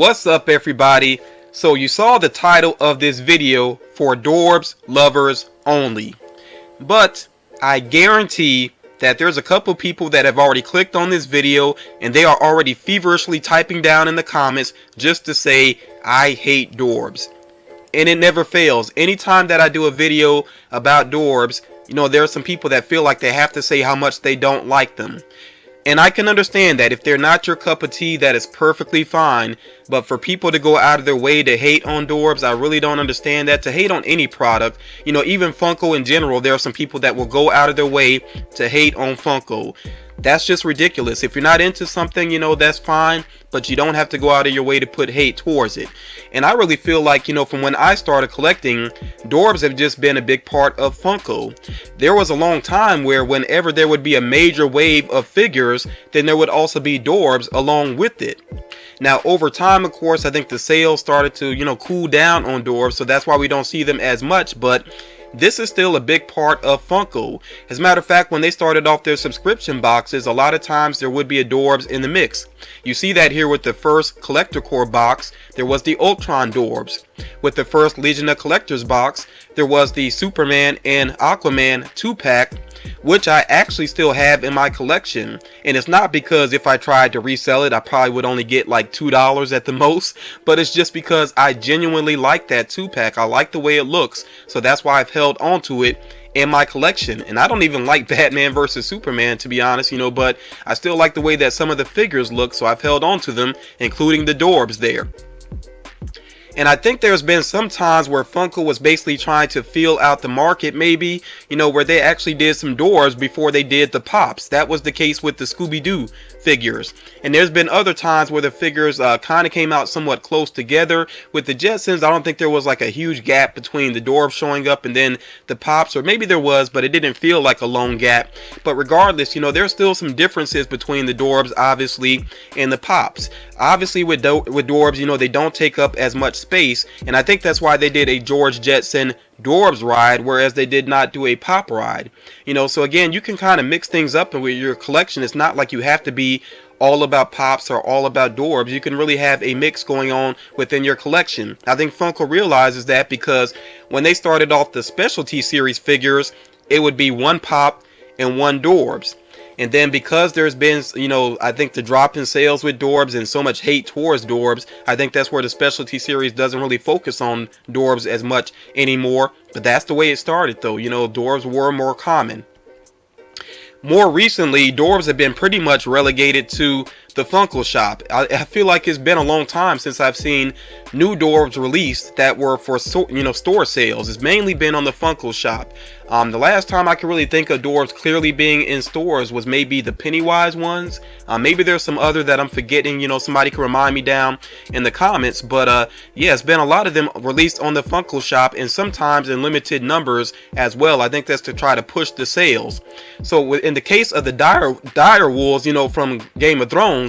What's up, everybody? So you saw the title of this video for Dorbz lovers only, but I guarantee that there's a couple people that have already clicked on this video and they are already feverishly typing down in the comments just to say I hate Dorbz. And it never fails. Anytime that I do a video about Dorbz, there are some people that feel like they have to say how much they don't like them. And I can understand that if they're not your cup of tea, that is perfectly fine. But for people to go out of their way to hate on Dorbz, I really don't understand that. To hate on any product, even Funko in general, there are some people that will go out of their way to hate on Funko. That's just ridiculous. If you're not into something, that's fine, but you don't have to go out of your way to put hate towards it. And I really feel like, from when I started collecting, Dorbz have just been a big part of Funko. There was a long time where whenever there would be a major wave of figures, then there would also be Dorbz along with it. Now, over time, of course, I think the sales started to, cool down on Dorbz, so that's why we don't see them as much, but this is still a big part of Funko. As a matter of fact, when they started off their subscription boxes, a lot of times there would be a Dorbz in the mix. You see that here with the first Collector Core box, there was the Ultron Dorbz. With the first Legion of Collectors box, there was the Superman and Aquaman 2-pack, which I actually still have in my collection. And it's not because if I tried to resell it, I probably would only get like $2 at the most, but it's just because I genuinely like that 2-pack. I like the way it looks, so that's why I've held on to it in my collection. And I don't even like Batman versus Superman, to be honest, but I still like the way that some of the figures look, so I've held on to them, including the Dorbz there. And I think there's been some times where Funko was basically trying to feel out the market, maybe, where they actually did some Dorbz before they did the Pops. That was the case with the Scooby-Doo figures. And there's been other times where the figures kind of came out somewhat close together. With the Jetsons, I don't think there was like a huge gap between the Dorbz showing up and then the Pops, or maybe there was, but it didn't feel like a long gap. But regardless, there's still some differences between the Dorbz, obviously, and the Pops. Obviously, with Dorbz, they don't take up as much space, and I think that's why they did a George Jetson Dorbz ride, whereas they did not do a Pop ride. So again, you can kind of mix things up with your collection. It's not like you have to be all about Pops or all about Dorbz. You can really have a mix going on within your collection. I think Funko realizes that, because when they started off the specialty series figures, it would be one Pop and one Dorbz. And then because there's been, I think the drop in sales with Dorbz and so much hate towards Dorbz, I think that's where the specialty series doesn't really focus on Dorbz as much anymore. But that's the way it started, though. Dorbz were more common. More recently, Dorbz have been pretty much relegated to the Funko shop. I feel like it's been a long time since I've seen new Dorbz released that were for store sales. It's mainly been on the Funko shop. The last time I can really think of Dorbz clearly being in stores was maybe the Pennywise ones. Maybe there's some other that I'm forgetting. Somebody can remind me down in the comments. But yeah, it's been a lot of them released on the Funko shop, and sometimes in limited numbers as well. I think that's to try to push the sales. So in the case of the dire wolves, from Game of Thrones,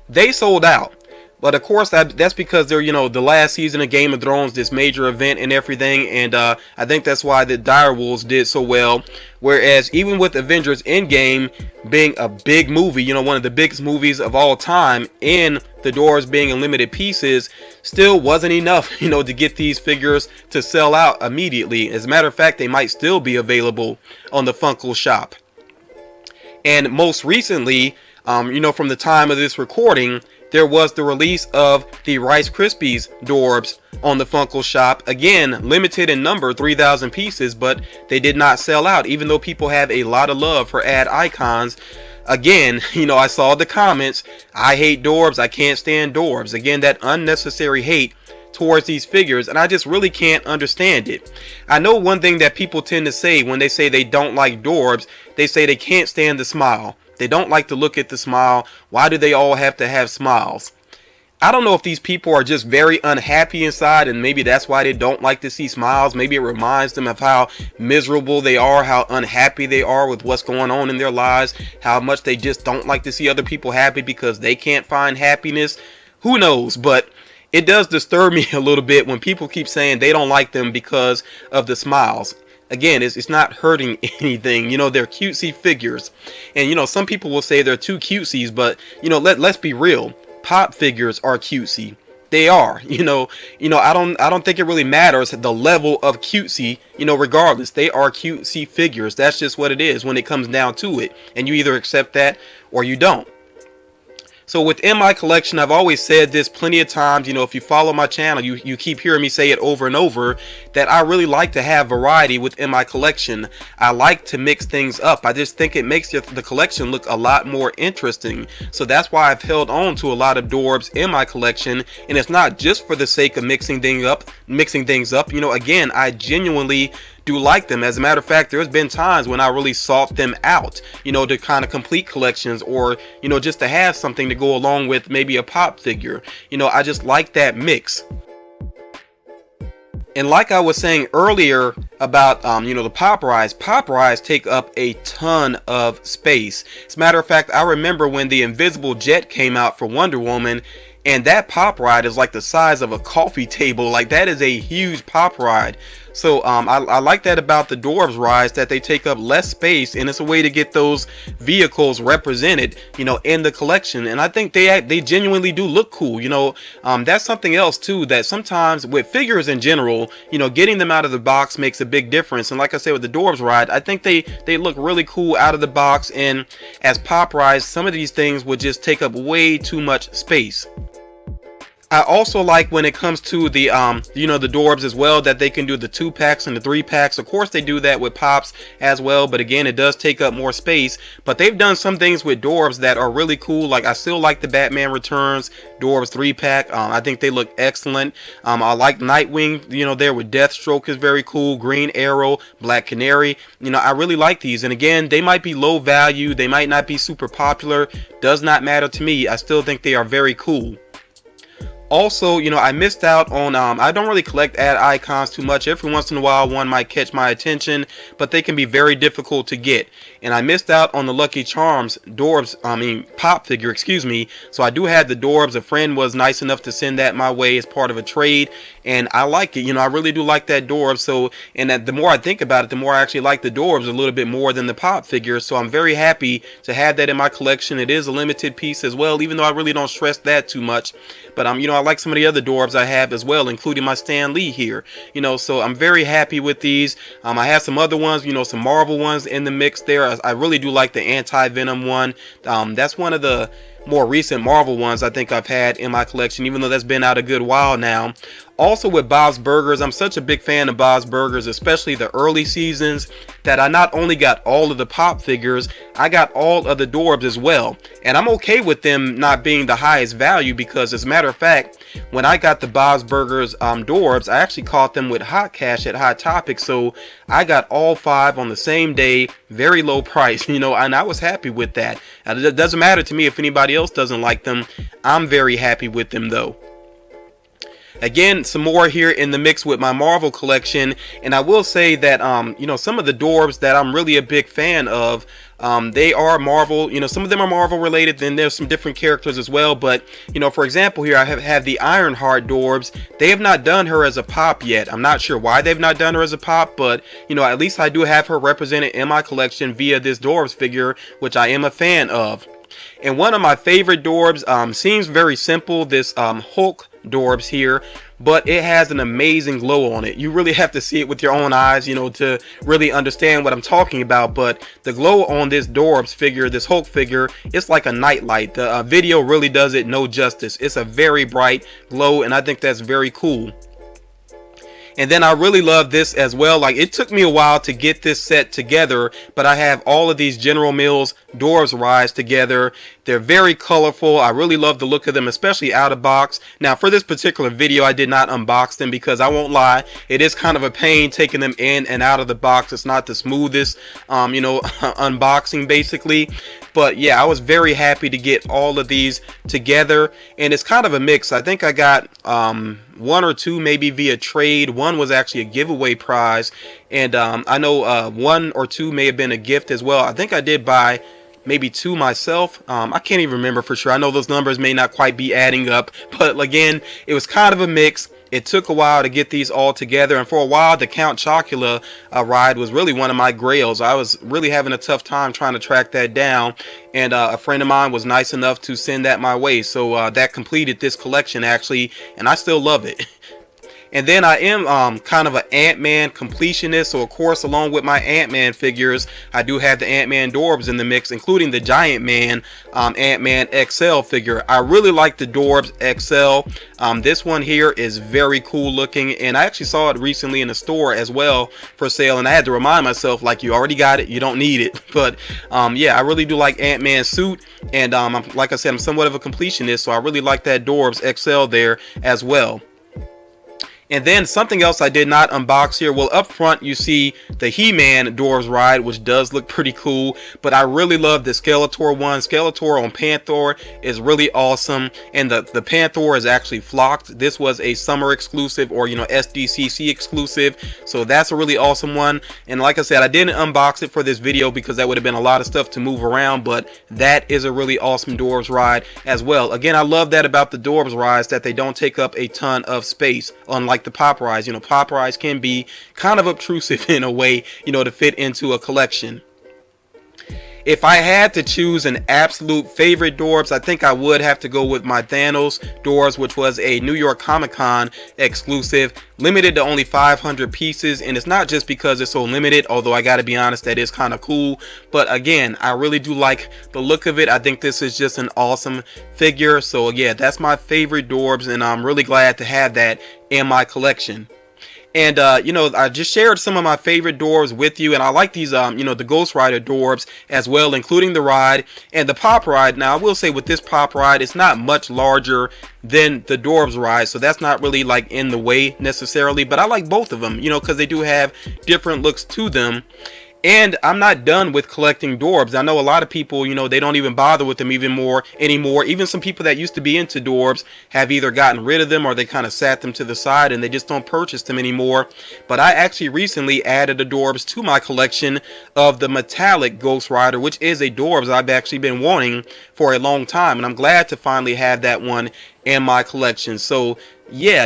they sold out. But of course, that's because they're, the last season of Game of Thrones, this major event and everything. And I think that's why the Direwolves did so well. Whereas even with Avengers Endgame being a big movie, one of the biggest movies of all time, and the Doors being in limited pieces, still wasn't enough, to get these figures to sell out immediately. As a matter of fact, they might still be available on the Funko shop. And most recently, from the time of this recording, there was the release of the Rice Krispies Dorbz on the Funko shop. Again, limited in number, 3,000 pieces, but they did not sell out, even though people have a lot of love for ad icons. Again, I saw the comments, I hate Dorbz, I can't stand Dorbz. Again, that unnecessary hate towards these figures, and I just really can't understand it. I know one thing that people tend to say when they say they don't like Dorbz, they say they can't stand the smile. They don't like to look at the smile. Why do they all have to have smiles? I don't know if these people are just very unhappy inside, and maybe that's why they don't like to see smiles. Maybe it reminds them of how miserable they are, how unhappy they are with what's going on in their lives, how much they just don't like to see other people happy because they can't find happiness. Who knows? But it does disturb me a little bit when people keep saying they don't like them because of the smiles. Again, it's not hurting anything. They're cutesy figures. And, some people will say they're too cutesies, but, let's be real. Pop figures are cutesy. they are. I don't think it really matters the level of cutesy. Regardless, they are cutesy figures. That's just what it is when it comes down to it, and you either accept that or you don't. So within my collection, I've always said this plenty of times, if you follow my channel, you keep hearing me say it over and over, that I really like to have variety within my collection. I like to mix things up. I just think it makes the collection look a lot more interesting. So that's why I've held on to a lot of Dorbz in my collection, and it's not just for the sake of mixing things up. Again, I genuinely do like them. As a matter of fact, there's been times when I really sought them out, to kind of complete collections, or just to have something to go along with maybe a pop figure. I just like that mix. And like I was saying earlier about the pop rides take up a ton of space. As a matter of fact, I remember when the Invisible Jet came out for Wonder Woman, and that pop ride is like the size of a coffee table. Like, that is a huge pop ride. So I like that about the Dorbz rides, that they take up less space, and it's a way to get those vehicles represented, in the collection. And I think they genuinely do look cool. That's something else too, that sometimes with figures in general, getting them out of the box makes a big difference. And like I said, with the Dorbz ride, I think they look really cool out of the box, and as pop rides, some of these things would just take up way too much space. I also like when it comes to the the Dorbz as well, that they can do the 2-packs and the 3-packs. Of course they do that with pops as well, but again, it does take up more space. But they've done some things with Dorbz that are really cool. Like, I still like the Batman Returns Dorbz 3-pack. I think they look excellent. I like Nightwing, there with Deathstroke is very cool. Green Arrow, Black Canary. I really like these. And again, they might be low value, they might not be super popular. Does not matter to me. I still think they are very cool. Also, I missed out on, I don't really collect ad icons too much. Every once in a while, one might catch my attention, but they can be very difficult to get. And I missed out on the Lucky Charms pop figure, So I do have the Dorbz. A friend was nice enough to send that my way as part of a trade, and I like it. I really do like that Dorbz. So, and the more I think about it, the more I actually like the Dorbz a little bit more than the pop figure. So I'm very happy to have that in my collection. It is a limited piece as well, even though I really don't stress that too much. But I like some of the other Dorbz I have as well, including my Stan Lee here. So I'm very happy with these. I have some other ones, some Marvel ones in the mix there. I really do like the Anti-Venom one. That's one of the more recent Marvel ones I think I've had in my collection, even though that's been out a good while now. Also with Bob's Burgers, I'm such a big fan of Bob's Burgers, especially the early seasons, that I not only got all of the pop figures, I got all of the Dorbz as well. And I'm okay with them not being the highest value, because as a matter of fact, when I got the Bob's Burgers Dorbz, I actually caught them with Hot Cash at Hot Topic. So I got all 5 on the same day, very low price, and I was happy with that. And it doesn't matter to me if anybody else doesn't like them. I'm very happy with them though. Again, some more here in the mix with my Marvel collection, and I will say that some of the Dorbz that I'm really a big fan of, they are Marvel. Some of them are Marvel related, then there's some different characters as well. But for example, here I have the Ironheart Dorbz. They have not done her as a pop yet. I'm not sure why they've not done her as a pop, but at least I do have her represented in my collection via this Dorbz figure, which I am a fan of. And one of my favorite Dorbz seems very simple, this Hulk Dorbz here, but it has an amazing glow on it. You really have to see it with your own eyes, to really understand what I'm talking about. But the glow on this Dorbz figure, this Hulk figure, it's like a nightlight. The video really does it no justice. It's a very bright glow, and I think that's very cool. And then I really love this as well. Like, it took me a while to get this set together, but I have all of these General Mills Dorbz rides together. They're very colorful. I really love the look of them, especially out of box. Now, for this particular video, I did not unbox them, because I won't lie, it is kind of a pain taking them in and out of the box. It's not the smoothest, unboxing basically. But yeah, I was very happy to get all of these together, and it's kind of a mix. I think I got 1 or 2 maybe via trade. One was actually a giveaway prize, and I know 1 or 2 may have been a gift as well. I think I did buy maybe 2 myself. I can't even remember for sure. I know those numbers may not quite be adding up, but again, it was kind of a mix. it took a while to get these all together, and for a while the Count Chocula ride was really one of my grails. I was really having a tough time trying to track that down, and a friend of mine was nice enough to send that my way, so that completed this collection actually, and I still love it. And then I am kind of an Ant-Man completionist, so of course along with my Ant-Man figures, I do have the Ant-Man Dorbz in the mix, including the Giant Man Ant-Man XL figure. I really like the Dorbz XL. This one here is very cool looking, and I actually saw it recently in the store as well for sale, and I had to remind myself, like, you already got it, you don't need it. But yeah, I really do like Ant-Man's suit, and like I said, I'm somewhat of a completionist, so I really like that Dorbz XL there as well. And then something else I did not unbox here. Well, up front you see the He-Man Dorbz ride, which does look pretty cool, but I really love the Skeletor one. Skeletor on Panther is really awesome, and the Panther is actually flocked. This was a summer exclusive, or SDCC exclusive, so that's a really awesome one. And like I said, I didn't unbox it for this video because that would have been a lot of stuff to move around, but that is a really awesome Dorbz ride as well. Again, I love that about the Dorbz rides, that they don't take up a ton of space, unlike the pop rides. Pop rides can be kind of obtrusive in a way, to fit into a collection. If I had to choose an absolute favorite Dorbz, I think I would have to go with my Thanos Dorbz, which was a New York Comic Con exclusive, limited to only 500 pieces, and it's not just because it's so limited, although I gotta be honest, that is kind of cool. But again, I really do like the look of it. I think this is just an awesome figure. So yeah, that's my favorite Dorbz, and I'm really glad to have that in my collection. And I just shared some of my favorite Dorbz with you, and I like these the Ghost Rider Dorbz as well, including the ride and the pop ride. Now I will say with this pop ride, it's not much larger than the Dorbz ride, so that's not really like in the way necessarily, but I like both of them, because they do have different looks to them. And I'm not done with collecting Dorbz. I know a lot of people, they don't even bother with them anymore. Even some people that used to be into Dorbz have either gotten rid of them, or they kind of sat them to the side and they just don't purchase them anymore. But I actually recently added a Dorbz to my collection of the metallic Ghost Rider, which is a Dorbz I've actually been wanting for a long time, and I'm glad to finally have that one in my collection. So yeah,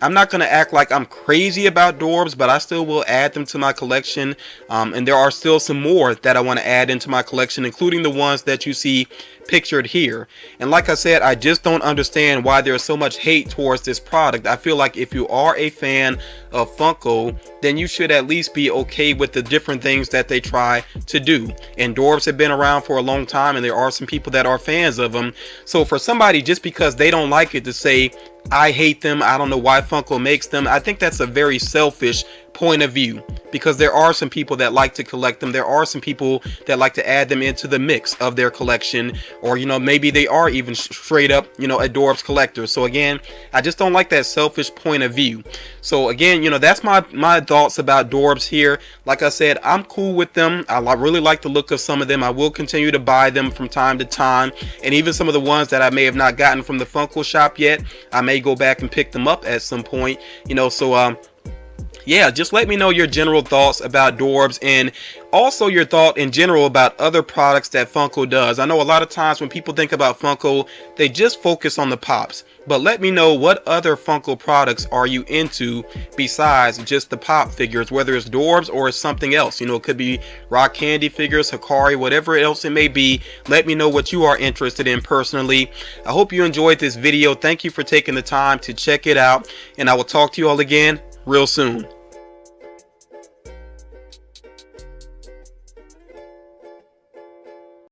I'm not going to act like I'm crazy about Dorbz, but I still will add them to my collection. And there are still some more that I want to add into my collection, including the ones that you see pictured here. And like I said, I just don't understand why there's so much hate towards this product. I feel like if you are a fan of Funko, then you should at least be okay with the different things that they try to do. And Dorbz have been around for a long time, and there are some people that are fans of them. So for somebody, just because they don't like it, to say, I hate them, I don't know why Funko makes them, I think that's a very selfish point of view, because there are some people that like to collect them. There are some people that like to add them into the mix of their collection, or maybe they are even straight up a Dorbz collector. So again, I just don't like that selfish point of view. So again, that's my thoughts about Dorbz here. Like I said, I'm cool with them. I really like the look of some of them. I will continue to buy them from time to time, and even some of the ones that I may have not gotten from the Funko shop yet, I may go back and pick them up at some point. So yeah, just let me know your general thoughts about Dorbz, and also your thought in general about other products that Funko does. I know a lot of times when people think about Funko, they just focus on the pops, but let me know, what other Funko products are you into besides just the pop figures, whether it's Dorbz or it's something else. It could be rock candy figures, Hikari, whatever else it may be. Let me know what you are interested in personally. I hope you enjoyed this video. Thank you for taking the time to check it out, and I will talk to you all again real soon.